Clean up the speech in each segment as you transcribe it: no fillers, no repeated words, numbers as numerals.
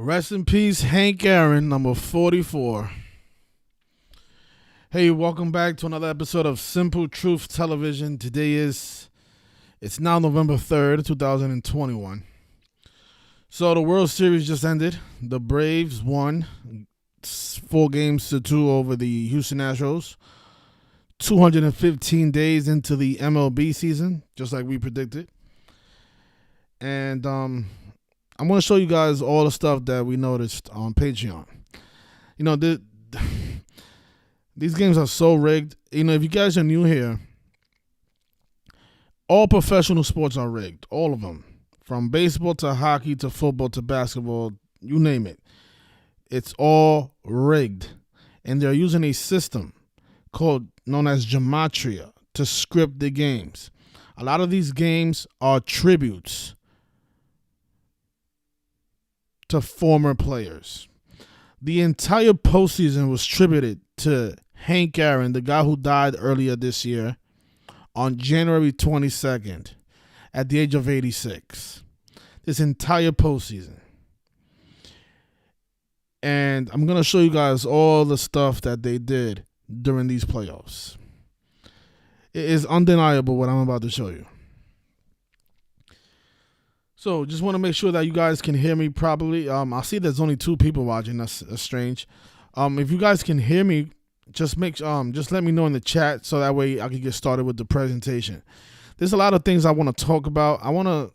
Rest in peace, Hank Aaron, number 44. Hey, welcome back to another episode of Simple Truth Television. It's now November 3rd, 2021. So the World Series just ended. The Braves won 4-2 over the Houston Astros. 215 days into the MLB season, just like we predicted. And I'm going to show you guys all the stuff that we noticed on Patreon. You know, these games are so rigged. You know, if you guys are new here, all professional sports are rigged. All of them. From baseball to hockey to football to basketball, you name it. It's all rigged. And they're using a system known as Gematria to script the games. A lot of these games are tributes to former players. The entire postseason was tributed to Hank Aaron, the guy who died earlier this year on January 22nd at the age of 86. This entire postseason. And I'm going to show you guys all the stuff that they did during these playoffs. It is undeniable what I'm about to show you. So just want to make sure that you guys can hear me properly. I see there's only 2 people watching. That's strange. If you guys can hear me, just let me know in the chat so that way I can get started with the presentation. There's a lot of things I want to talk about. I want to,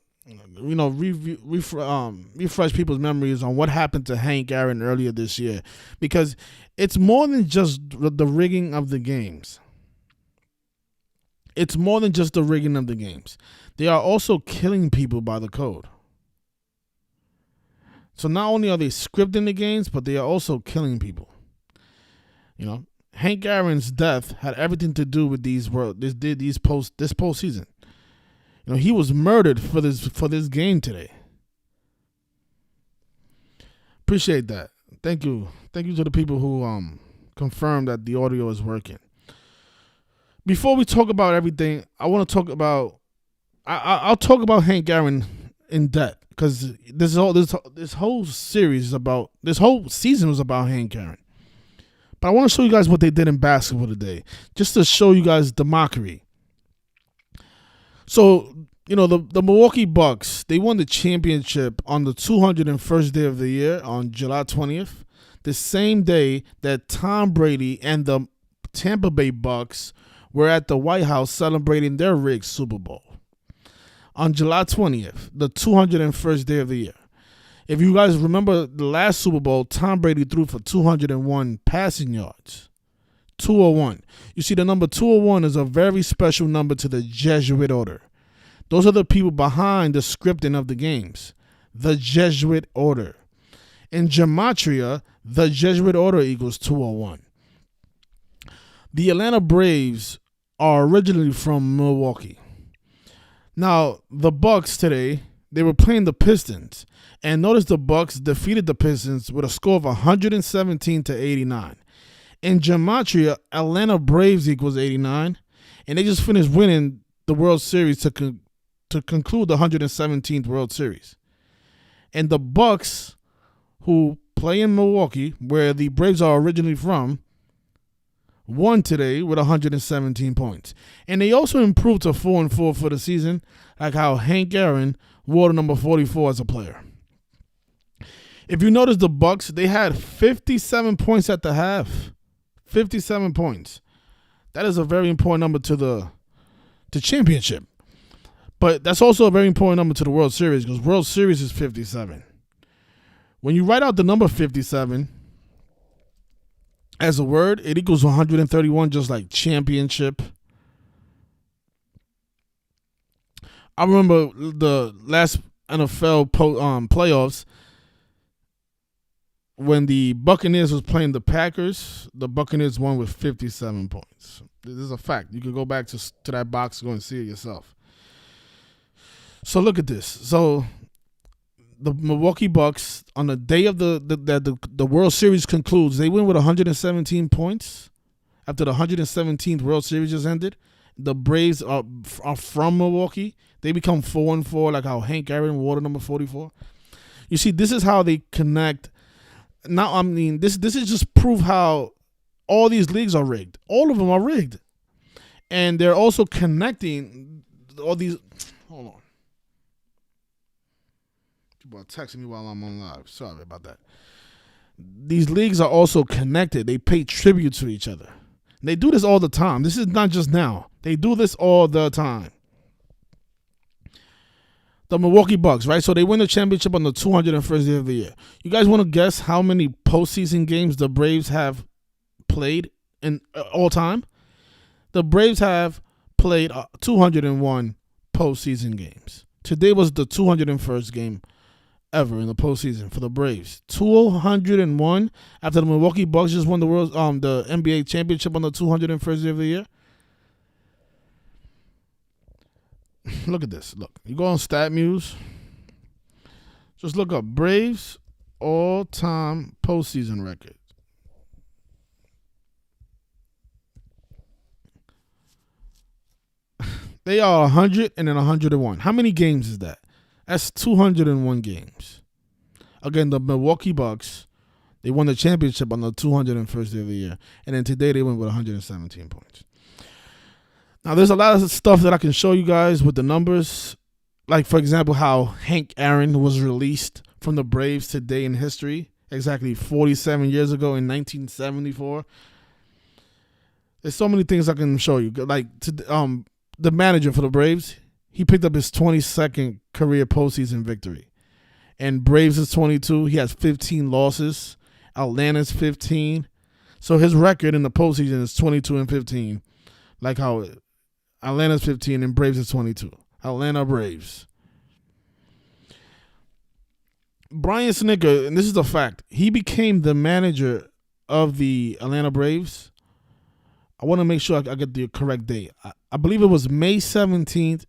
refresh people's memories on what happened to Hank Aaron earlier this year, because it's more than just the rigging of the games. It's more than just the rigging of the games. They are also killing people by the code. So not only are they scripting the games, but they are also killing people. You know, Hank Aaron's death had everything to do with this postseason. You know, he was murdered for this game today. Appreciate that. Thank you to the people who confirmed that the audio is working. Before we talk about everything, I want to talk about. I'll talk about Hank Aaron in depth because this whole season was about Hank Aaron. But I want to show you guys what they did in basketball today, just to show you guys the mockery. So, you know, the Milwaukee Bucks, they won the championship on the 201st day of the year on July 20th, the same day that Tom Brady and the Tampa Bay Bucks were at the White House celebrating their rigged Super Bowl. On July 20th, the 201st day of the year. If you guys remember the last Super Bowl, Tom Brady threw for 201 passing yards. 201. You see, the number 201 is a very special number to the Jesuit order. Those are the people behind the scripting of the games. The Jesuit order. In Gematria, the Jesuit order equals 201. The Atlanta Braves are originally from Milwaukee. Now, the Bucks today, they were playing the Pistons. And notice the Bucks defeated the Pistons with a score of 117-89. In Gematria, Atlanta Braves equals 89. And they just finished winning the World Series to conclude the 117th World Series. And the Bucks, who play in Milwaukee, where the Braves are originally from, won today with 117 points. And they also improved to 4-4 for the season, like how Hank Aaron wore the number 44 as a player. If you notice the Bucks, they had 57 points at the half. 57 points. That is a very important number to the championship. But that's also a very important number to the World Series, because World Series is 57. When you write out the number 57 as a word, it equals 131, just like championship. I remember the last NFL playoffs when the Buccaneers was playing the Packers. The Buccaneers won with 57 points. This is a fact. You can go back to that box, go and see it yourself. So look at this. So the Milwaukee Bucks, on the day of the World Series concludes, they win with 117 points after the 117th World Series just ended. The Braves are from Milwaukee. They become 4-4, like how Hank Aaron wore the number 44. You see, this is how they connect. Now, I mean, this is just proof how all these leagues are rigged. All of them are rigged. And they're also connecting all these. Hold on. People are texting me while I'm on live. Sorry about that. These leagues are also connected. They pay tribute to each other. They do this all the time. This is not just now. They do this all the time. The Milwaukee Bucks, right? So they win the championship on the 201st day of the year. You guys want to guess how many postseason games the Braves have played in all time? The Braves have played 201 postseason games. Today was the 201st game ever in the postseason for the Braves. 201 after the Milwaukee Bucks just won the NBA championship on the 201st day of the year. Look at this. Look, you go on StatMuse. Just look up Braves all-time postseason record. They are 100 and then 101. How many games is that? That's 201 games. Again, the Milwaukee Bucks, they won the championship on the 201st day of the year. And then today they went with 117 points. Now, there's a lot of stuff that I can show you guys with the numbers. Like, for example, how Hank Aaron was released from the Braves today in history. Exactly 47 years ago in 1974. There's so many things I can show you. Like, the manager for the Braves, he picked up his 22nd career postseason victory. And Braves is 22. He has 15 losses. Atlanta's 15. So his record in the postseason is 22-15. Like how Atlanta's 15 and Braves is 22. Atlanta Braves. Brian Snitker, and this is a fact, he became the manager of the Atlanta Braves. I want to make sure I get the correct date. I believe it was May 17th,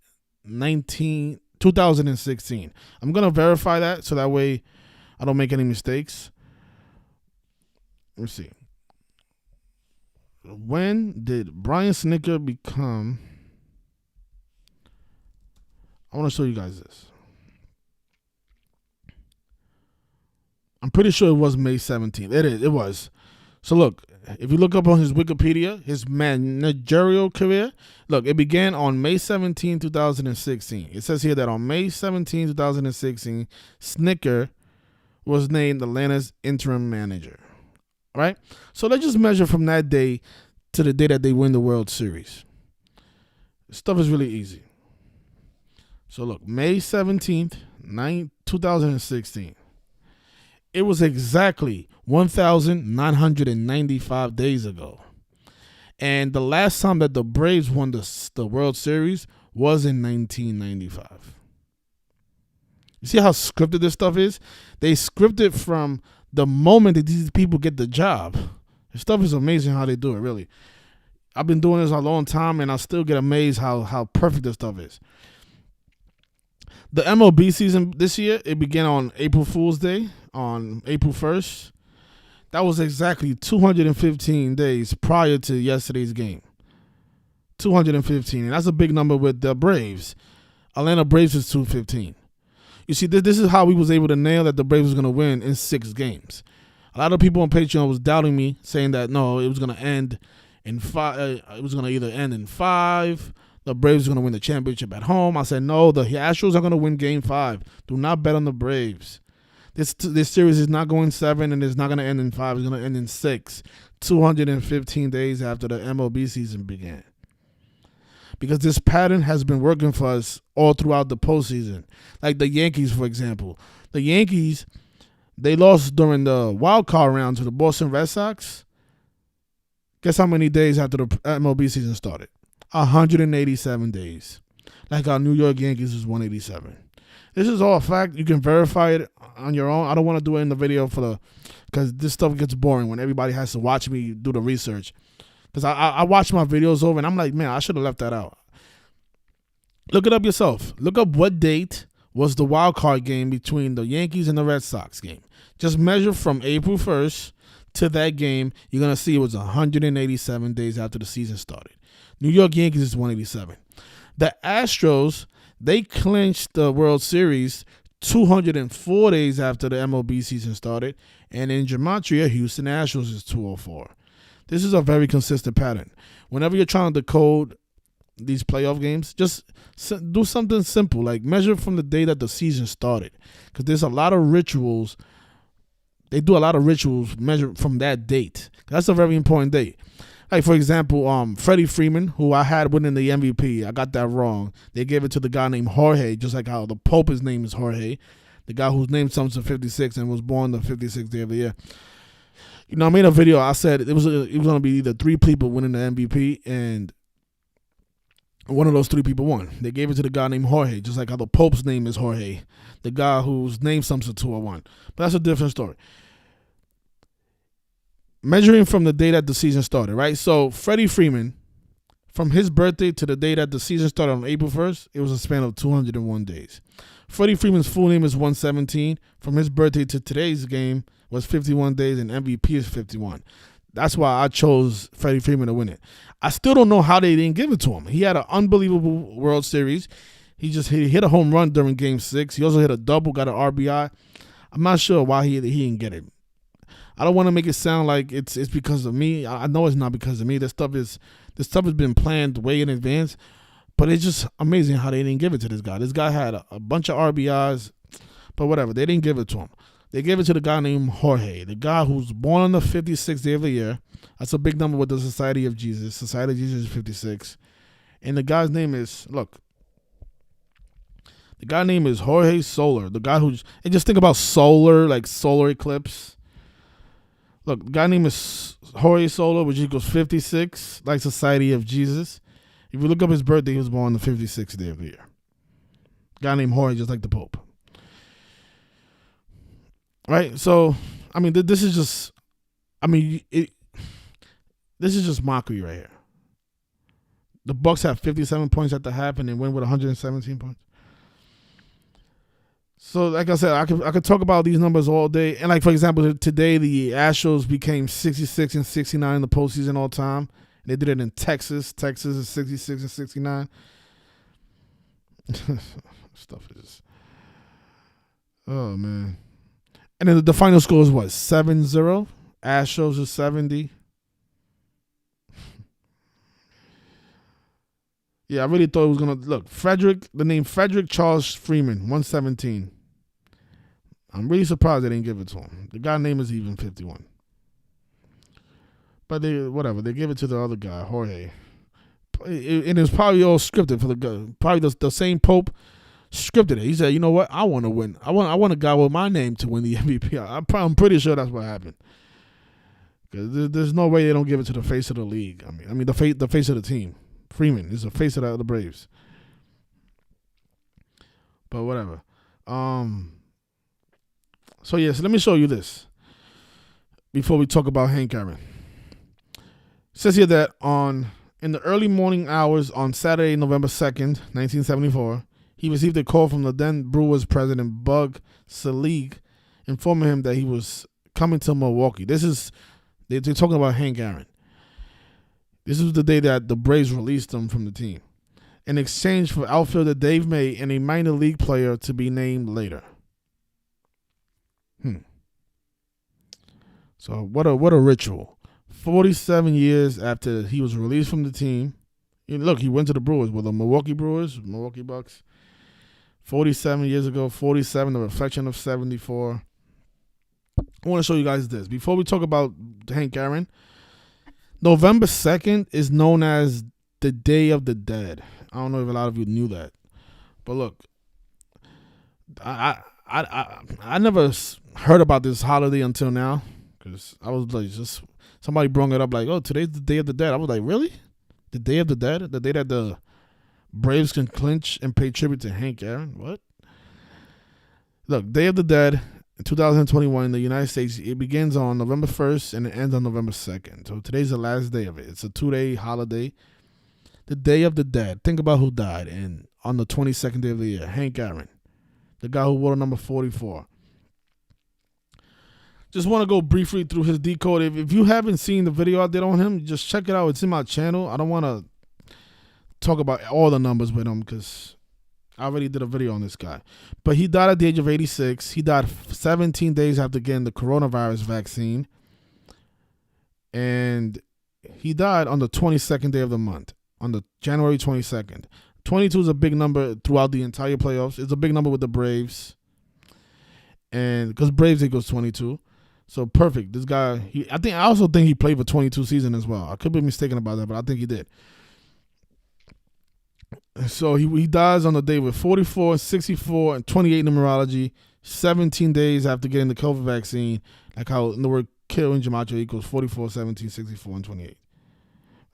2016. I'm going to verify that so that way I don't make any mistakes. Let me see. When did Brian Snitker become... I want to show you guys this. I'm pretty sure it was May 17th. It was. So look, if you look up on his Wikipedia, his managerial career, look, it began on May 17, 2016. It says here that on May 17, 2016, Snitker was named Atlanta's interim manager. All right? So let's just measure from that day to the day that they win the World Series. This stuff is really easy. So look, May 17th, 2016. It was exactly 1,995 days ago. And the last time that the Braves won the World Series was in 1995. You see how scripted this stuff is? They script it from the moment that these people get the job. This stuff is amazing how they do it, really. I've been doing this a long time, and I still get amazed how perfect this stuff is. The MLB season this year, it began on April Fool's Day, on April 1st. That was exactly 215 days prior to yesterday's game. 215, and that's a big number with the Braves. Atlanta Braves is 215. You see, this is how we was able to nail that the Braves was going to win in 6 games. A lot of people on Patreon was doubting me, saying that, no, it was going to end in 5. It was going to either end in 5. The Braves are going to win the championship at home. I said, no, the Astros are going to win Game 5. Do not bet on the Braves. This series is not going 7, and it's not going to end in 5. It's going to end in 6, 215 days after the MLB season began. Because this pattern has been working for us all throughout the postseason. Like the Yankees, for example. The Yankees, they lost during the wild card round to the Boston Red Sox. Guess how many days after the MLB season started? 187 days. Like our New York Yankees is 187. This is all a fact. You can verify it on your own. I don't want to do it in the video because this stuff gets boring when everybody has to watch me do the research. Because I watch my videos over and I'm like, man, I should have left that out. Look it up yourself. Look up what date was the wild card game between the Yankees and the Red Sox game. Just measure from April 1st to that game. You're going to see it was 187 days after the season started. New York Yankees is 187. The Astros, they clinched the World Series 204 days after the MLB season started. And in Gematria, Houston Astros is 204. This is a very consistent pattern. Whenever you're trying to decode these playoff games, just do something simple, like measure from the day that the season started. Because there's a lot of rituals. They do a lot of rituals measured from that date. That's a very important date. Like, for example, Freddie Freeman, who I had winning the MVP. I got that wrong. They gave it to the guy named Jorge, just like how the Pope, his name is Jorge. The guy whose name comes to 56 and was born the 56th day of the year. You know, I made a video. I said it was going to be either 3 people winning the MVP, and one of those 3 people won. They gave it to the guy named Jorge, just like how the Pope's name is Jorge, the guy whose name sums to 201. But that's a different story. Measuring from the day that the season started, right? So Freddie Freeman, from his birthday to the day that the season started on April 1st, it was a span of 201 days. Freddie Freeman's full name is 117. From his birthday to today's game was 51 days, and MVP is 51. That's why I chose Freddie Freeman to win it. I still don't know how they didn't give it to him. He had an unbelievable World Series. He hit a home run during Game 6. He also hit a double, got an RBI. I'm not sure why he didn't get it. I don't want to make it sound like it's because of me. I know it's not because of me. This stuff has been planned way in advance. But it's just amazing how they didn't give it to this guy. This guy had a bunch of RBIs, but whatever. They didn't give it to him. They gave it to the guy named Jorge, the guy who's born on the 56th day of the year. That's a big number with the Society of Jesus. Society of Jesus is 56. And the guy's name is, the guy's name is Jorge Soler. The guy who's, and just think about solar, like solar eclipse. Look, the guy's name is Jorge Soler, which equals 56, like Society of Jesus. If you look up his birthday, he was born on the 56th day of the year. Guy named Jorge, just like the Pope. Right? So, I mean, this is just, this is just mockery right here. The Bucks have 57 points at the half and they win with 117 points. So, like I said, I could talk about these numbers all day. And, like, for example, today the Astros became 66 and 69 in the postseason all time. They did it in Texas. Texas is 66 and 69. Stuff is, oh, man. And then the final score is what? 7-0. Astros is 70. Yeah, I really thought it was going to, look, the name Frederick Charles Freeman, 117. I'm really surprised they didn't give it to him. The guy's name is even 51. But they gave it to the other guy, Jorge. And it was probably all scripted for the guy. Probably the same Pope scripted it. He said, you know what? I want to win. I want a guy with my name to win the MVP. I'm pretty sure that's what happened. Because there's no way they don't give it to the face of the league. I mean the face of the team. Freeman is the face of the Braves. But whatever. So yes, let me show you this before we talk about Hank Aaron. It says here that in the early morning hours on Saturday, November 2nd, 1974, he received a call from the then Brewers president, Bug Selig, informing him that he was coming to Milwaukee. They're talking about Hank Aaron. This was the day that the Braves released him from the team in exchange for outfielder Dave May and a minor league player to be named later. So what a ritual. 47 years after he was released from the team. Look, he went to the Brewers with the Milwaukee Brewers, Milwaukee Bucks. 47 years ago, 47, the reflection of 74. I want to show you guys this. Before we talk about Hank Aaron, November 2nd is known as the Day of the Dead. I don't know if a lot of you knew that. But look, I never heard about this holiday until now. Because I was like, just somebody brought it up like, oh, today's the Day of the Dead. I was like, really? The Day of the Dead? The day that the Braves can clinch and pay tribute to Hank Aaron? What? Look, Day of the Dead in 2021 in the United States, it begins on November 1st and it ends on November 2nd. So today's the last day of it. It's a 2-day holiday. The Day of the Dead. Think about who died on the 22nd day of the year. Hank Aaron. The guy who wore number 44. Just want to go briefly through his decode. If you haven't seen the video I did on him, just check it out. It's in my channel. I don't want to talk about all the numbers with him because I already did a video on this guy. But he died at the age of 86. He died 17 days after getting the coronavirus vaccine. And he died on the 22nd day of the month, on the January 22nd. 22 is a big number throughout the entire playoffs. It's a big number with the Braves. And because Braves equals 22. So perfect. This guy, I also think he played for 22 season as well. I could be mistaken about that, but I think he did. So he dies on the day with 44, 64, and 28 numerology, 17 days after getting the COVID vaccine. Like how in the word kill in gematria equals 44, 17, 64, and 28.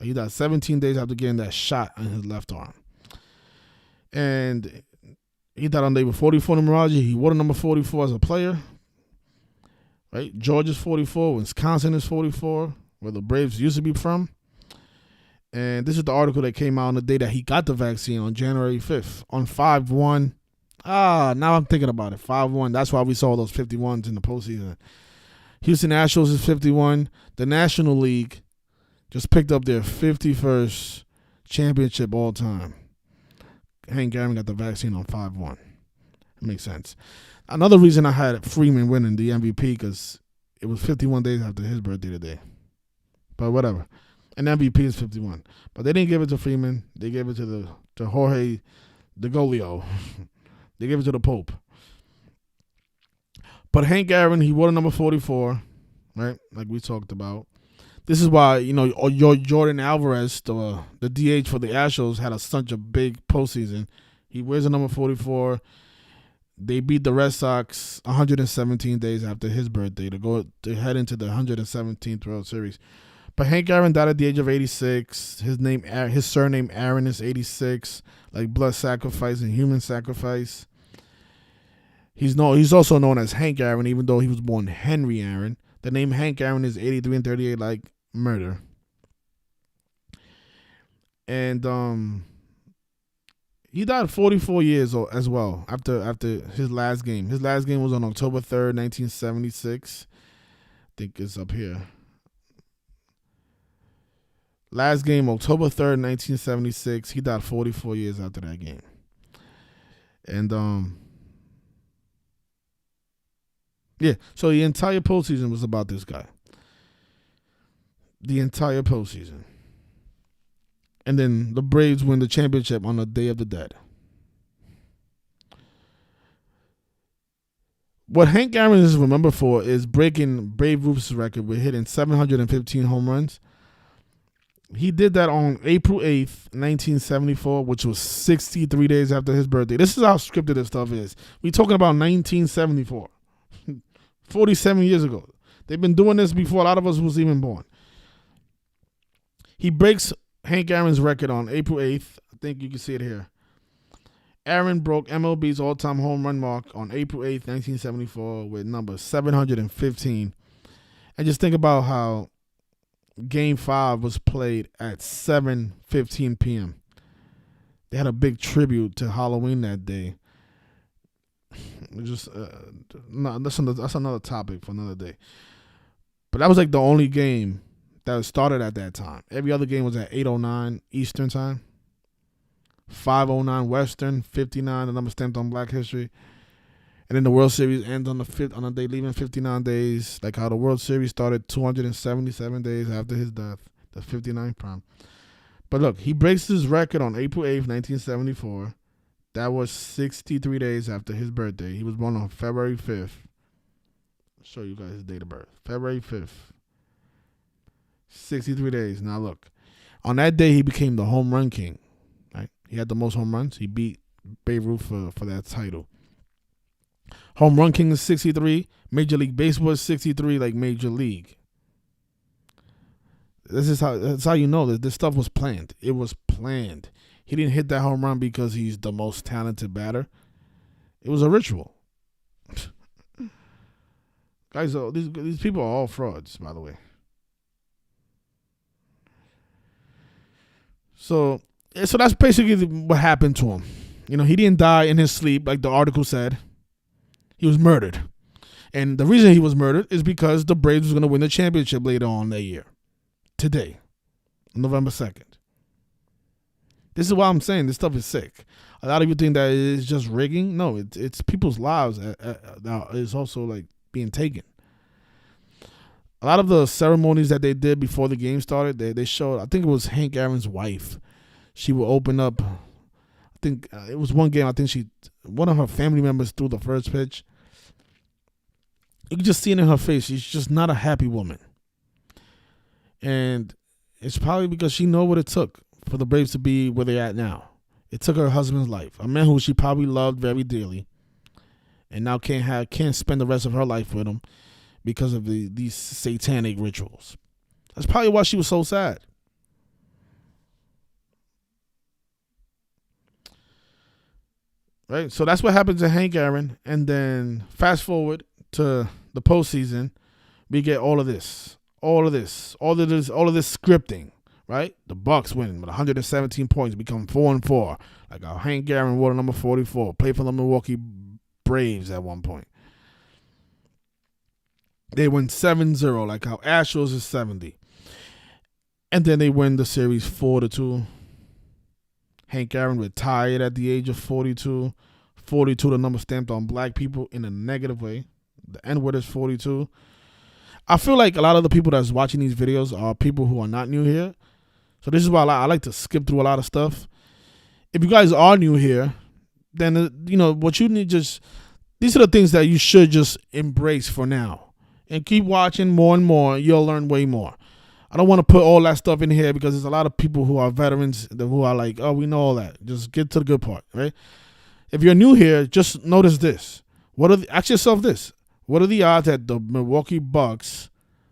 He died 17 days after getting that shot on his left arm. And he died on the day with 44 numerology. He wore the number 44 as a player. Right? Georgia's 44. Wisconsin is 44, where the Braves used to be from. And this is the article that came out on the day that he got the vaccine on January 5th on 5-1. Now I'm thinking about it. 5-1. That's why we saw those 51s in the postseason. Houston Astros is 51. The National League just picked up their 51st championship all time. Hank Aaron got the vaccine on 5-1. It makes sense. Another reason I had Freeman winning the MVP because it was 51 days after his birthday today. But whatever. And MVP is 51. But they didn't give it to Freeman. They gave it to Jorge DeGolio. They gave it to the Pope. But Hank Aaron, he wore the number 44, right? Like we talked about. This is why, your Jordan Alvarez, the DH for the Astros, had such a big postseason. He wears the number 44. They beat the Red Sox 117 days after his birthday to head into the 117th World Series. But Hank Aaron died at the age of 86. His surname Aaron is 86, like blood sacrifice and human sacrifice. He's also known as Hank Aaron, even though he was born Henry Aaron. The name Hank Aaron is 83 and 38, like murder. And he died 44 years old as well after his last game. His last game was on October 3rd, 1976. I think it's up here. Last game, October 3rd, 1976. He died 44 years after that game. And, yeah, so the entire postseason was about this guy. The entire postseason. And then the Braves win the championship on the Day of the Dead. What Hank Aaron is remembered for is breaking Babe Ruth's record with hitting 715 home runs. He did that on April 8th, 1974, which was 63 days after his birthday. This is how scripted this stuff is. We're talking about 1974, 47 years ago. They've been doing this before a lot of us was even born. He breaks Hank Aaron's record on April 8th. I think you can see it here. Aaron broke MLB's all-time home run mark on April 8th, 1974 with number 715. And just think about how Game 5 was played at 7:15 p.m. They had a big tribute to Halloween that day. Just that's another topic for another day. But that was like the only game that started at that time. Every other game was at 8:09 Eastern time, 5:09 Western, 59 the number stamped on Black History. And then the World Series ends on the day leaving 59 days, like how the World Series started 277 days after his death, the 59th prime. But look, he breaks his record on April 8th, 1974. That was 63 days after his birthday. He was born on February 5th. I'll show you guys his date of birth. February 5th. 63 days. Now look, on that day he became the home run king. Right? He had the most home runs. He beat Babe Ruth for that title. Home run king is 63. Major League Baseball is 63, like Major League. That's how you know that this stuff was planned. It was planned. He didn't hit that home run because he's the most talented batter. It was a ritual. Guys, these people are all frauds, by the way. So that's basically what happened to him. He didn't die in his sleep, like the article said. He was murdered. And the reason he was murdered is because the Braves was going to win the championship later on that year. Today, November 2nd. This is why I'm saying this stuff is sick. A lot of you think that it's just rigging. No, it's people's lives that is also like being taken. A lot of the ceremonies that they did before the game started, they showed. I think it was Hank Aaron's wife. She would open up. I think it was one game. I think one of her family members threw the first pitch. You can just see it in her face. She's just not a happy woman. And it's probably because she know what it took for the Braves to be where they're at now. It took her husband's life, a man who she probably loved very dearly, and now can't spend the rest of her life with him because of these satanic rituals. That's probably why she was so sad. Right? So that's what happened to Hank Aaron. And then fast forward to the postseason, we get all of this scripting, right? The Bucks win with 117 points, become 4-4. Like Hank Aaron wore number 44, played for the Milwaukee Braves at one point. They win 7-0, like how Astros is 70. And then they win the series 4-2. Hank Aaron retired at the age of 42. 42, the number stamped on black people in a negative way. The N-word is 42. I feel like a lot of the people that's watching these videos are people who are not new here. So this is why I like to skip through a lot of stuff. If you guys are new here, then, what you need these are the things that you should just embrace for now. And keep watching more and more. You'll learn way more. I don't want to put all that stuff in here because there's a lot of people who are veterans who are like, oh, we know all that. Just get to the good part, right? If you're new here, just notice this. Ask yourself this. What are the odds that the Milwaukee Bucks,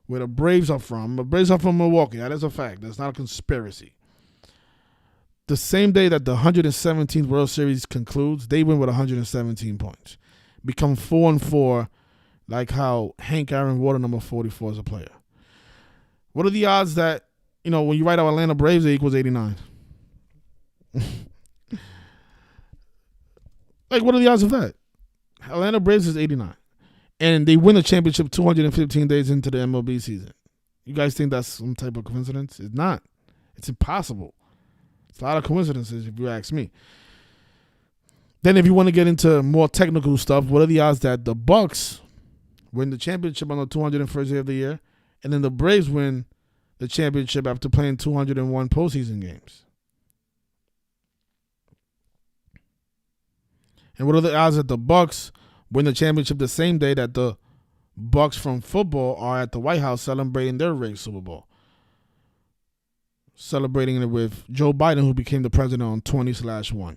where the Braves are from Milwaukee, that is a fact. That's not a conspiracy. The same day that the 117th World Series concludes, they win with 117 points. Become 4-4, like how Hank Aaron wore number 44 as a player. What are the odds that, when you write out Atlanta Braves, it equals 89? Like, what are the odds of that? Atlanta Braves is 89. And they win the championship 215 days into the MLB season. You guys think that's some type of coincidence? It's not. It's impossible. It's a lot of coincidences, if you ask me. Then if you want to get into more technical stuff, what are the odds that the Bucks win the championship on the 201st day of the year, and then the Braves win the championship after playing 201 postseason games? And what are the odds that the Bucks win the championship the same day that the Bucks from football are at the White House celebrating their rigged Super Bowl? Celebrating it with Joe Biden, who became the president on 20/1.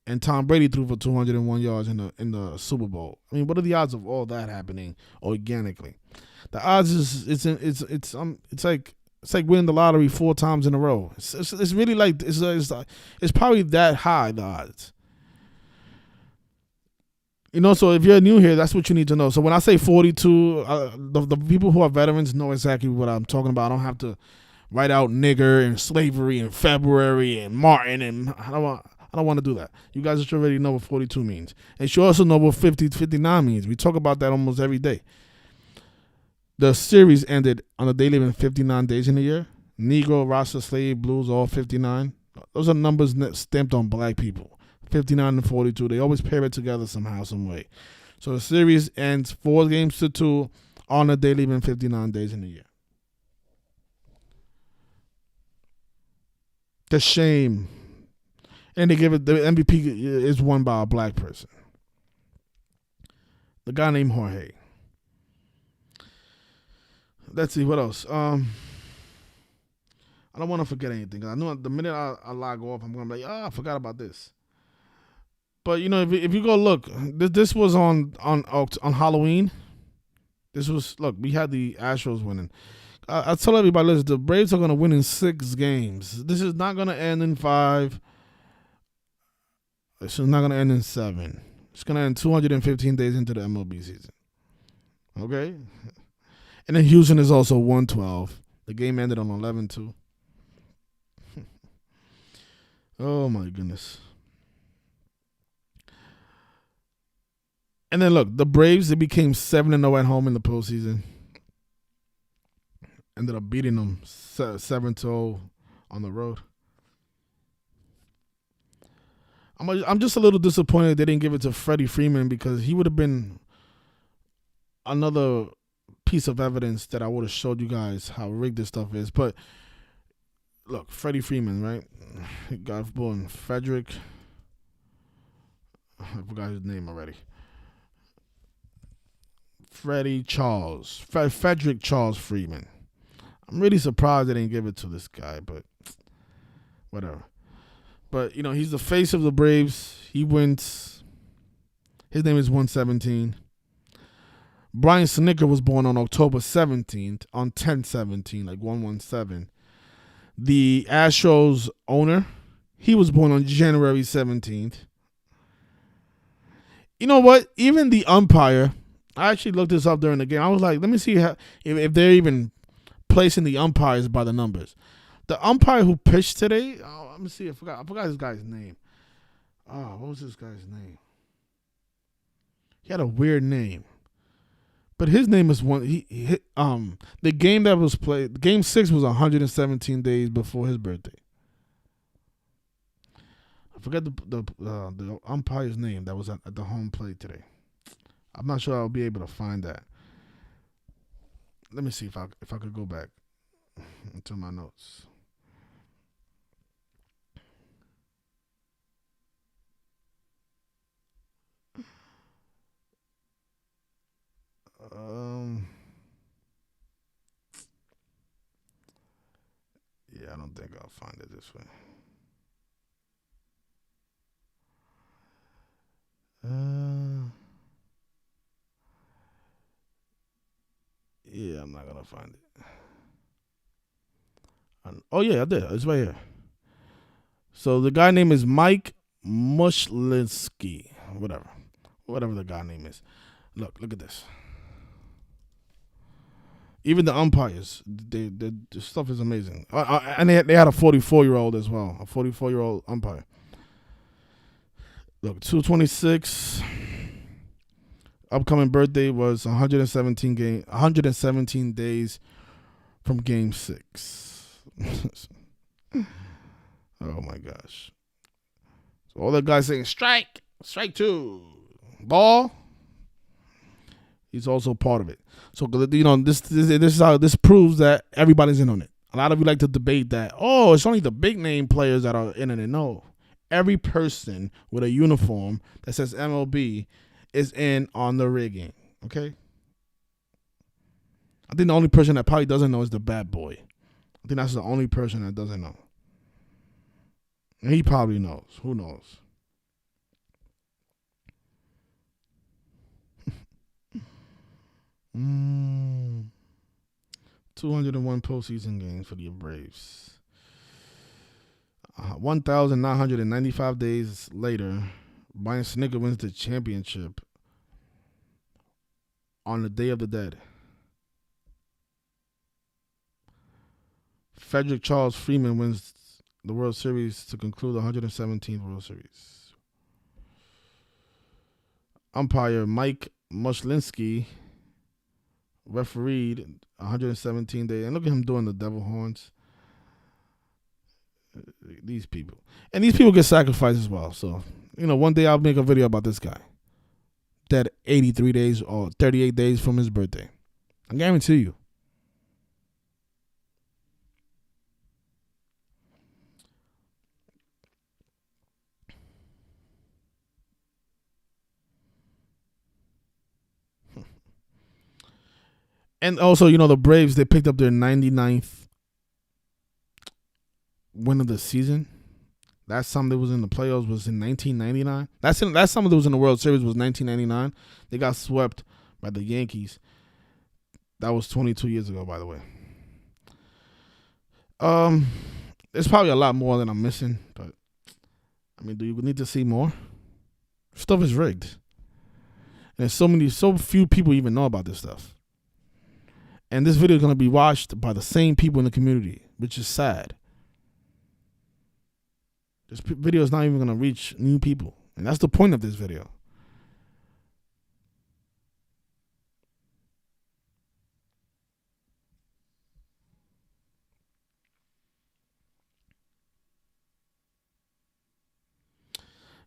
And Tom Brady threw for 201 yards in the Super Bowl. I mean, what are the odds of all that happening organically? The odds is it's like winning the lottery 4 times in a row. It's really like it's probably that high, the odds. So if you're new here, that's what you need to know. So when I say 42, the people who are veterans know exactly what I'm talking about. I don't have to write out nigger and slavery and February and Martin, and I don't want to do that. You guys should already know what 42 means. And you also know what 59 means. We talk about that almost every day. The series ended on a day living 59 days in a year. Negro, Rasta, Slave, Blues, all 59. Those are numbers stamped on black people. 59 and 42. They always pair it together somehow, some way. So the series ends 4-2 on a day living 59 days in a year. The shame. And they give it, the MVP is won by a black person. The guy named Jorge. Let's see, what else? I don't want to forget anything. I know the minute I log off, I'm going to be like, I forgot about this. But, if you go look, this was on Halloween. We had the Astros winning. I tell everybody, listen, the Braves are going to win in 6 games. This is not going to end in 5. This is not going to end in 7. It's going to end 215 days into the MLB season. Okay? And then Houston is also 1-12. The game ended on 11-2. Oh, my goodness. And then, look, the Braves, they became 7-0 at home in the postseason. Ended up beating them 7-0 on the road. I'm just a little disappointed they didn't give it to Freddie Freeman because he would have been another piece of evidence that I would have showed you guys how rigged this stuff is. But look, Freddie Freeman, right? He got born Frederick. I forgot his name already. Frederick Charles Freeman. I'm really surprised they didn't give it to this guy, but whatever. But, you know, he's the face of the Braves. He wins. His name is 117. Brian Snitker was born on October 17th, on 10/17, like 117. The Astros owner, he was born on January 17th. You know what? Even the umpire, I actually looked this up during the game. I was like, let me see if they're even placing the umpires by the numbers. The umpire who pitched today, let me see. I forgot this guy's name. Oh, what was this guy's name? He had a weird name, but his name is one. The game that was played, Game 6 was 117 days before his birthday. I forget the umpire's name that was at the home plate today. I'm not sure I'll be able to find that. Let me see if I could go back into my notes. Yeah, I don't think I'll find it this way. Yeah, I'm not gonna find it. Oh yeah, I did. It's right here. So the guy name is Mike Mushlinsky, whatever the guy name is. Look at this. Even the umpires, the stuff is amazing. And they had a 44-year-old as well, a 44-year-old umpire. Look, 226. Upcoming birthday was 117 days from Game 6. Oh my gosh! So all the guys saying strike 2, ball. He's also part of it. So you know this is how this proves that everybody's in on it. A lot of you like to debate that. Oh, it's only the big name players that are in it. No, every person with a uniform that says MLB is in on the rigging. Okay. I think the only person that probably doesn't know is the bad boy. I think that's the only person that doesn't know. And he probably knows. Who knows? Mm. 201 postseason games for the Braves. 1,995 days later, Brian Snitker wins the championship on the Day of the Dead. Frederick Charles Freeman wins the World Series to conclude the 117th World Series. Umpire Mike Mushlinsky refereed 117 days. And look at him doing the devil horns. These people. And these people get sacrificed as well. So, you know, one day I'll make a video about this guy. Dead 83 days or 38 days from his birthday. I guarantee you. And also, you know, the Braves, they picked up their 99th win of the season. Last time they was in the playoffs was in 1999. Last time they was in the World Series was 1999. They got swept by the Yankees. That was 22 years ago, by the way. There's probably a lot more that I'm missing, but I mean, do you need to see more? Stuff is rigged. And there's so few people even know about this stuff. And this video is going to be watched by the same people in the community, which is sad. This video is not even going to reach new people. And that's the point of this video.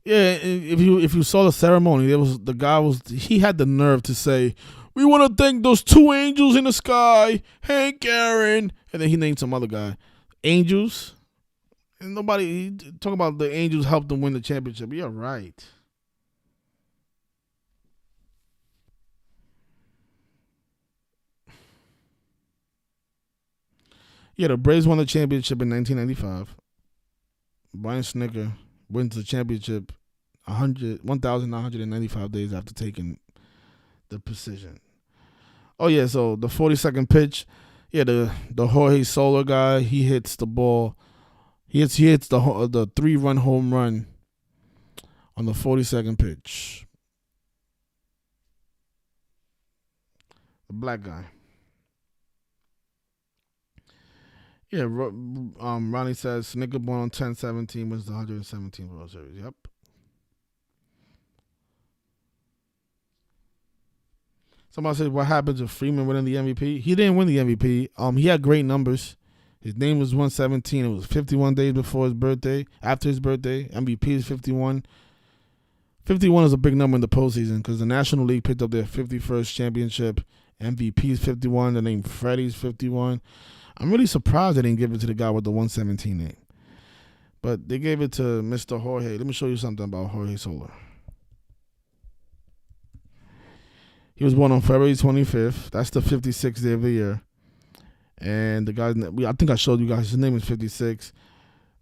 Yeah, if you saw the ceremony, he had the nerve to say, "We want to thank those two angels in the sky, Hank Aaron," and then he named some other guy, angels. And nobody he talk about the angels helped them win the championship. You're right. Yeah, the Braves won the championship in 1995. Brian Snitker wins the championship 1,995 days after taking the position. Oh yeah, so the 42nd pitch, yeah, the Jorge Soler guy, he hits the ball. He hits the 3-run home run on the 42nd pitch. The black guy. Yeah, Ronnie says Snitker born on 10/17 was the 117th World Series. Yep. Somebody said, what happened to Freeman winning the MVP? He didn't win the MVP. He had great numbers. His name was 117. It was 51 days before his birthday. After his birthday, MVP is 51. 51 is a big number in the postseason because the National League picked up their 51st championship. MVP is 51. The name Freddie's 51. I'm really surprised they didn't give it to the guy with the 117 name. But they gave it to Mr. Jorge. Let me show you something about Jorge Soler. He was born on February 25th. That's the 56th day of the year. And the guy, I think I showed you guys, his name is 56.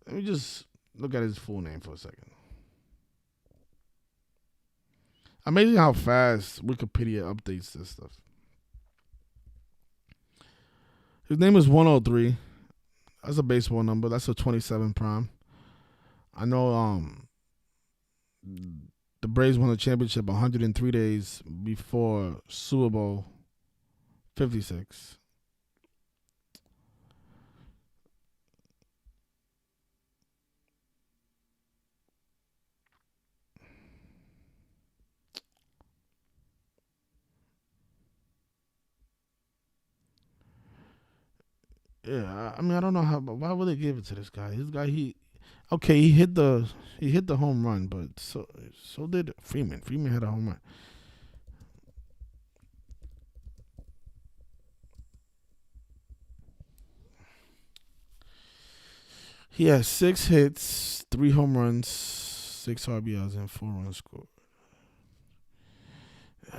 Let me just look at his full name for a second. Amazing how fast Wikipedia updates this stuff. His name is 103. That's a baseball number. That's a 27 prime. I know the Braves won the championship 103 days before Super Bowl 56. Yeah, I mean, I don't know why would they give it to this guy? He hit the home run, but so did Freeman. Freeman hit a home run. He has 6 hits, 3 home runs, 6 RBIs, and 4 runs scored.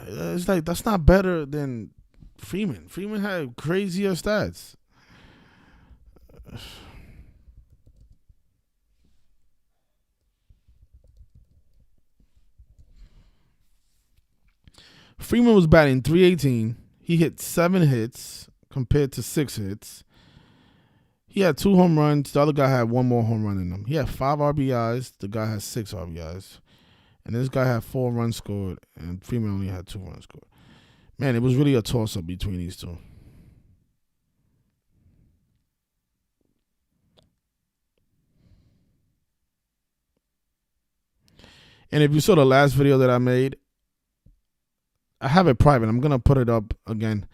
It's like that's not better than Freeman. Freeman had crazier stats. Freeman was batting .318. He hit 7 hits compared to 6 hits. He had 2 home runs. The other guy had 1 more home run in him. He had 5 RBIs. The guy had 6 RBIs. And this guy had 4 runs scored, and Freeman only had 2 runs scored. Man, it was really a toss-up between these two. And if you saw the last video that I made, I have it private. I'm going to put it up again.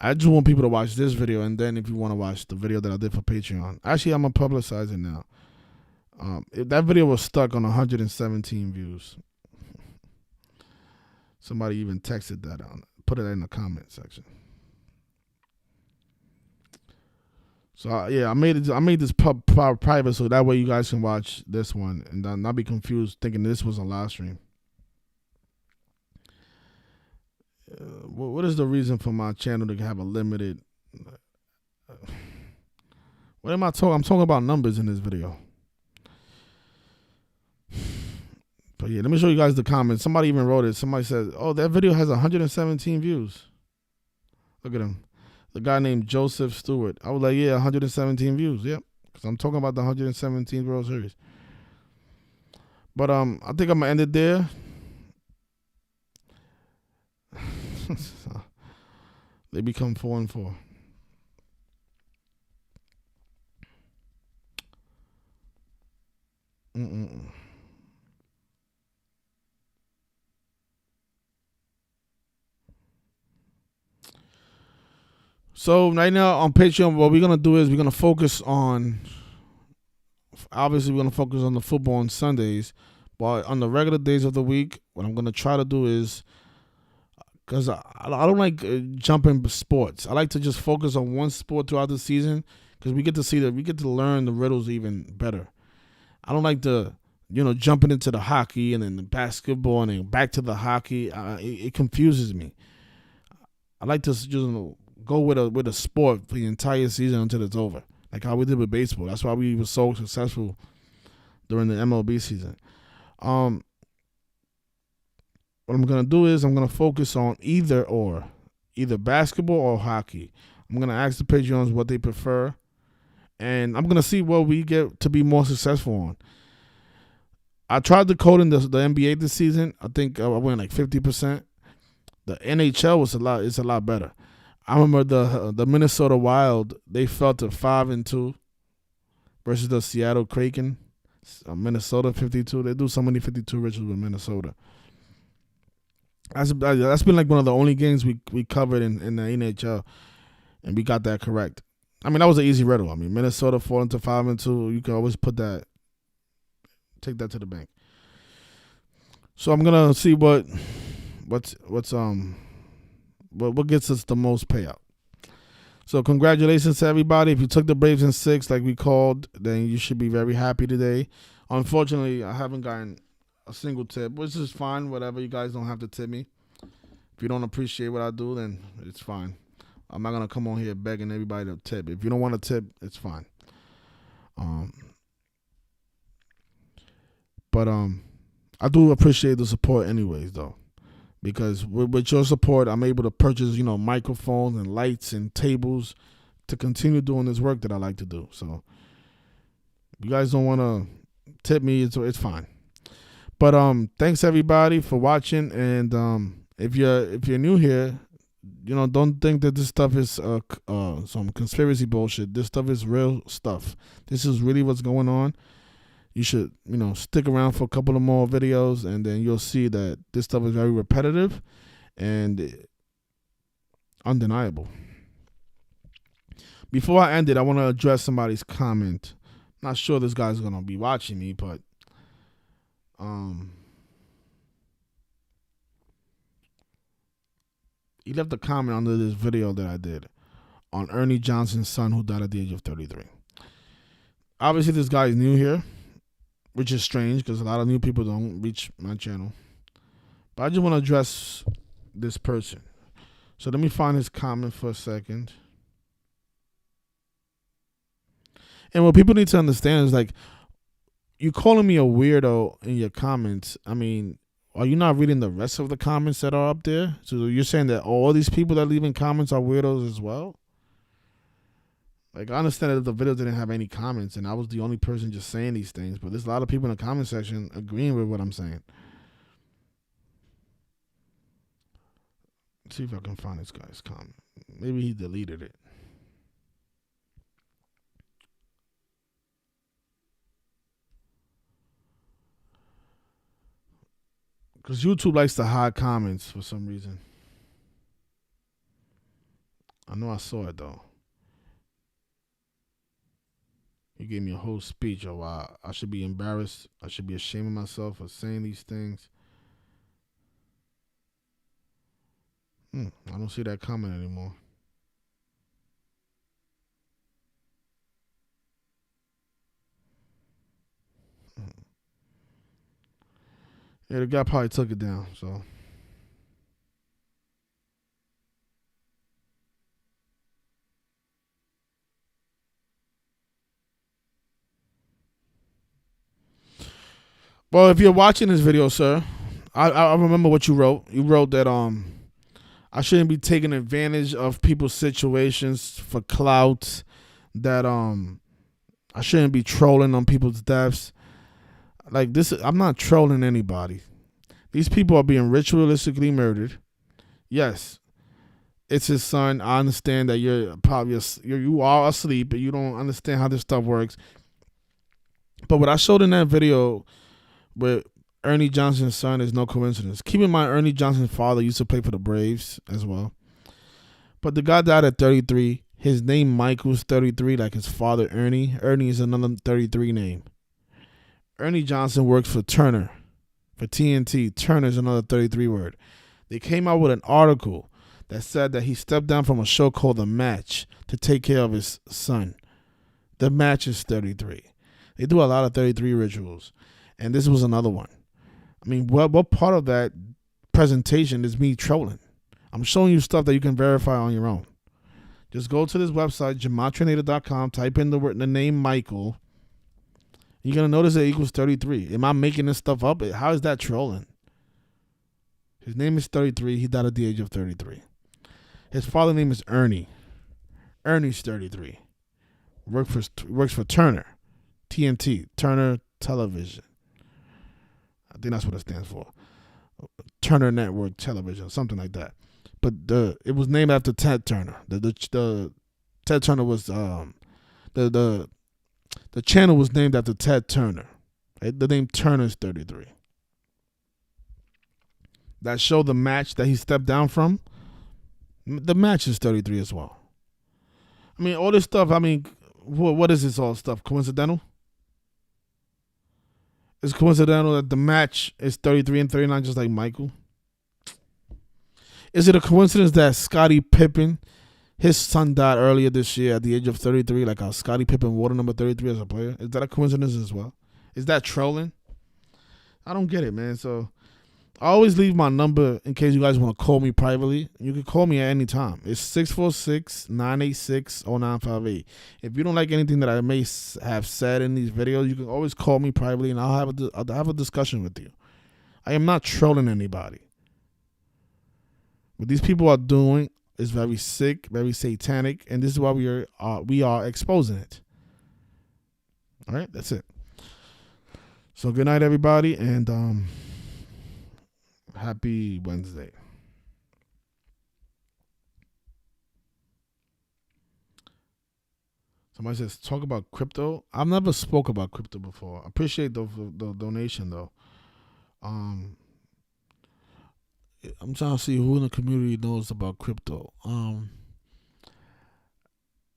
I just want people to watch this video, and then if you want to watch the video that I did for Patreon. Actually, I'm going to publicize it now. That video was stuck on 117 views. Somebody even texted that on. Put it in the comment section. So I made this private so that way you guys can watch this one and not be confused thinking this was a live stream. What is the reason for my channel to have a limited? What am I talking? I'm talking about numbers in this video. But yeah, let me show you guys the comments. Somebody even wrote it. Somebody said, "Oh, that video has 117 views." Look at him. The guy named Joseph Stewart. I was like, yeah, 117 views. Yep. Because I'm talking about the 117th World Series. But I think I'm going to end it there. They become 4-4. So right now on Patreon, what we're going to do is we're going to focus on, obviously we're going to focus on the football on Sundays, But on the regular days of the week, what I'm gonna try to do is, because I don't like jumping sports. I like to just focus on one sport throughout the season, because we get to learn the riddles even better. I don't like to, jumping into the hockey and then the basketball and then back to the hockey. It confuses me. I like to just go with a sport for the entire season until it's over, like how we did with baseball. That's why we were so successful during the MLB season. What I'm gonna do is I'm gonna focus on either basketball or hockey. I'm gonna ask the Patreons what they prefer, and I'm gonna see what we get to be more successful on. I tried to code in the NBA this season. I think I went like 50%. The NHL is a lot better. I remember the Minnesota Wild, they fell to 5-2 versus the Seattle Kraken. Minnesota 52. They do so many 52 rituals with Minnesota. That's been like one of the only games we covered in the NHL, and we got that correct. I mean, that was an easy riddle. I mean, Minnesota falling to 5-2. You can always take that to the bank. So I'm gonna see what gets us the most payout. So congratulations to everybody. If you took the Braves in 6 like we called, then you should be very happy today. Unfortunately, I haven't gotten a single tip, which is fine. Whatever, you guys don't have to tip me. If you don't appreciate what I do, then it's fine. I'm not gonna come on here begging everybody to tip. If you don't want to tip, it's fine. But I do appreciate the support anyways, though. Because with your support, I'm able to purchase, microphones and lights and tables to continue doing this work that I like to do. So if you guys don't want to tip me, it's fine. But thanks everybody for watching. And if you're new here, don't think that this stuff is some conspiracy bullshit. This stuff is real stuff. This is really what's going on. You should, stick around for a couple of more videos, and then you'll see that this stuff is very repetitive and undeniable. Before I end it, I want to address somebody's comment. Not sure this guy's going to be watching me, but he left a comment under this video that I did on Ernie Johnson's son who died at the age of 33. Obviously, this guy is new here, which is strange because a lot of new people don't reach my channel. But I just want to address this person. So let me find his comment for a second. And what people need to understand is, like, you calling me a weirdo in your comments. I mean, are you not reading the rest of the comments that are up there? So you're saying that all these people that leave in comments are weirdos as well? Like, I understand that the video didn't have any comments and I was the only person just saying these things, but there's a lot of people in the comment section agreeing with what I'm saying. Let's see if I can find this guy's comment. Maybe he deleted it. Because YouTube likes to hide comments for some reason. I know I saw it, though. He gave me a whole speech of why I should be embarrassed. I should be ashamed of myself for saying these things. I don't see that comment anymore. Yeah, the guy probably took it down, so. Well, if you're watching this video, sir, I remember what you wrote. You wrote that I shouldn't be taking advantage of people's situations for clout, that I shouldn't be trolling on people's deaths. Like, this, I'm not trolling anybody. These people are being ritualistically murdered. Yes, it's his son. I understand that you are asleep and you don't understand how this stuff works. But what I showed in that video with Ernie Johnson's son is no coincidence. Keep in mind, Ernie Johnson's father used to play for the Braves as well. But the guy died at 33. His name Michael's 33, like his father Ernie. Ernie is another 33 name. Ernie Johnson works for Turner. For TNT, Turner's another 33 word. They came out with an article that said that he stepped down from a show called The Match to take care of his son. The Match is 33. They do a lot of 33 rituals, and this was another one. I mean, what part of that presentation is me trolling? I'm showing you stuff that you can verify on your own. Just go to this website, gematrinator.com, type in the name Michael. You're going to notice it equals 33. Am I making this stuff up? How is that trolling? His name is 33. He died at the age of 33. His father's name is Ernie. Ernie's 33. Works for Turner. TNT. Turner Television. I think that's what it stands for. Turner Network Television. Something like that. But it was named after Ted Turner. The Ted Turner was the channel was named after Ted Turner. Right? The name Turner's 33. That show, The Match, that he stepped down from, The Match is 33 as well. I mean, all this stuff, I mean, what is this all stuff? Coincidental? It's coincidental that The Match is 33 and 39 just like Michael? Is it a coincidence that Scottie Pippen, his son died earlier this year at the age of 33, like how Scottie Pippen wore number 33 as a player? Is that a coincidence as well? Is that trolling? I don't get it, man. So I always leave my number in case you guys want to call me privately. You can call me at any time. It's 646-986-0958. If you don't like anything that I may have said in these videos, you can always call me privately and I'll have a discussion with you. I am not trolling anybody. What these people are doing is very sick, very satanic, and this is why we are exposing it. All right, that's it. So good night, everybody, and happy Wednesday. Somebody says, talk about crypto. I've never spoke about crypto before. I appreciate the donation, though. I'm trying to see who in the community knows about crypto.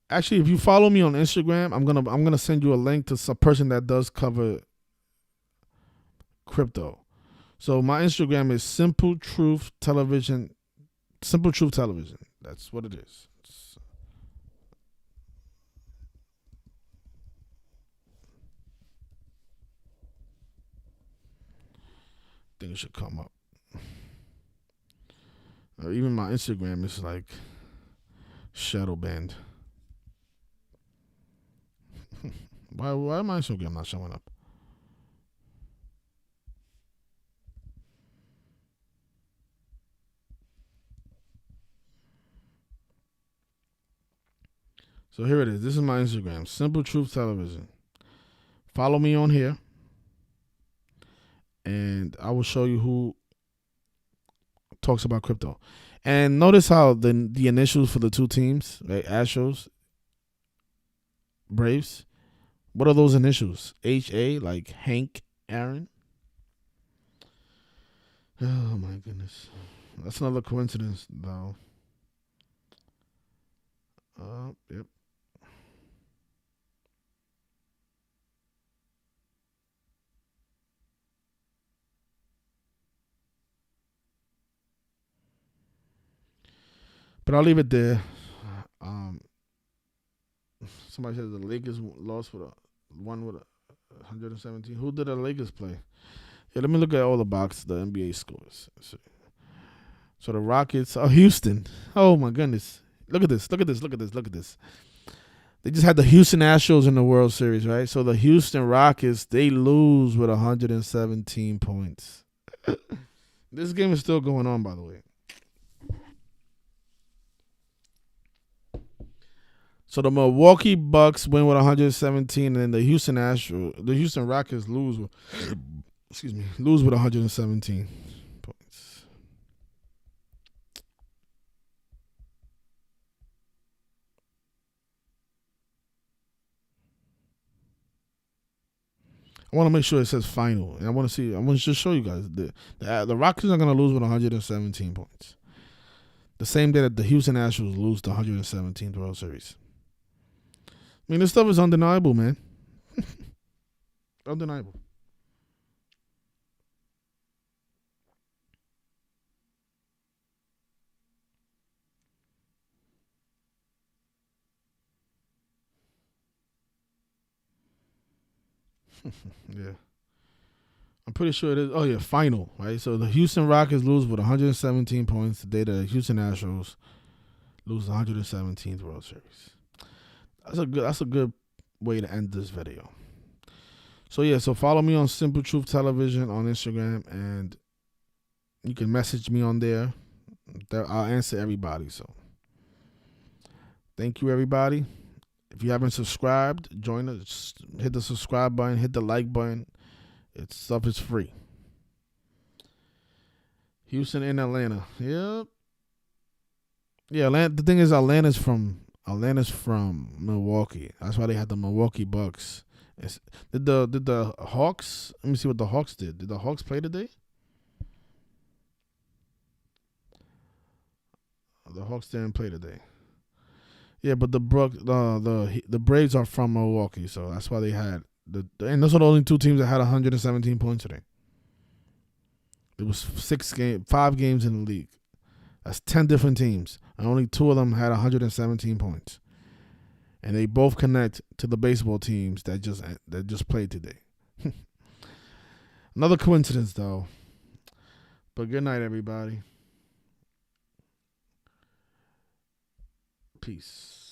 Actually, if you follow me on Instagram, I'm gonna send you a link to some person that does cover crypto. So my Instagram is Simple Truth Television. Simple Truth Television. That's what it is. I think it should come up. Even my Instagram is like shadow banned. Why my Instagram not showing up? So here it is. This is my Instagram, Simple Truth Television. Follow me on here, and I will show you who talks about crypto. And notice how the initials for the two teams, right? Astros, Braves. What are those initials? HA, like Hank Aaron. Oh my goodness. That's another coincidence, though. Yep. But I'll leave it there. Somebody says the Lakers lost with one with 117. Who did the Lakers play? Yeah, let me look at all the NBA scores. So the Rockets, Houston. Oh my goodness. Look at this. They just had the Houston Astros in the World Series, right? So the Houston Rockets, they lose with 117 points. This game is still going on, by the way. So the Milwaukee Bucks win with 117, and then the Houston Rockets lose with 117 points. I want to make sure it says final, and I want to just show you guys the Rockets are going to lose with 117 points. The same day that the Houston Astros lose the 117th World Series. I mean, this stuff is undeniable, man. Undeniable. Yeah. I'm pretty sure it is. Oh, yeah, final, right? So the Houston Rockets lose with 117 points the day the Houston Astros lose the 117th World Series. That's a good way to end this video. So yeah, so follow me on Simple Truth Television on Instagram, and you can message me on there. I'll answer everybody. So thank you, everybody. If you haven't subscribed, join us. Hit the subscribe button, hit the like button. Stuff is free. Houston and Atlanta. Yep. Yeah, Atlanta. The thing is, Atlanta's from Milwaukee. That's why they had the Milwaukee Bucks. Did the Hawks? Let me see what the Hawks did. Did the Hawks play today? The Hawks didn't play today. Yeah, but the Braves are from Milwaukee, so that's why they had and those are the only two teams that had 117 points today. There was 5 games in the league. That's 10 different teams, and only 2 of them had 117 points. And they both connect to the baseball teams that just played today. Another coincidence, though. But good night, everybody. Peace.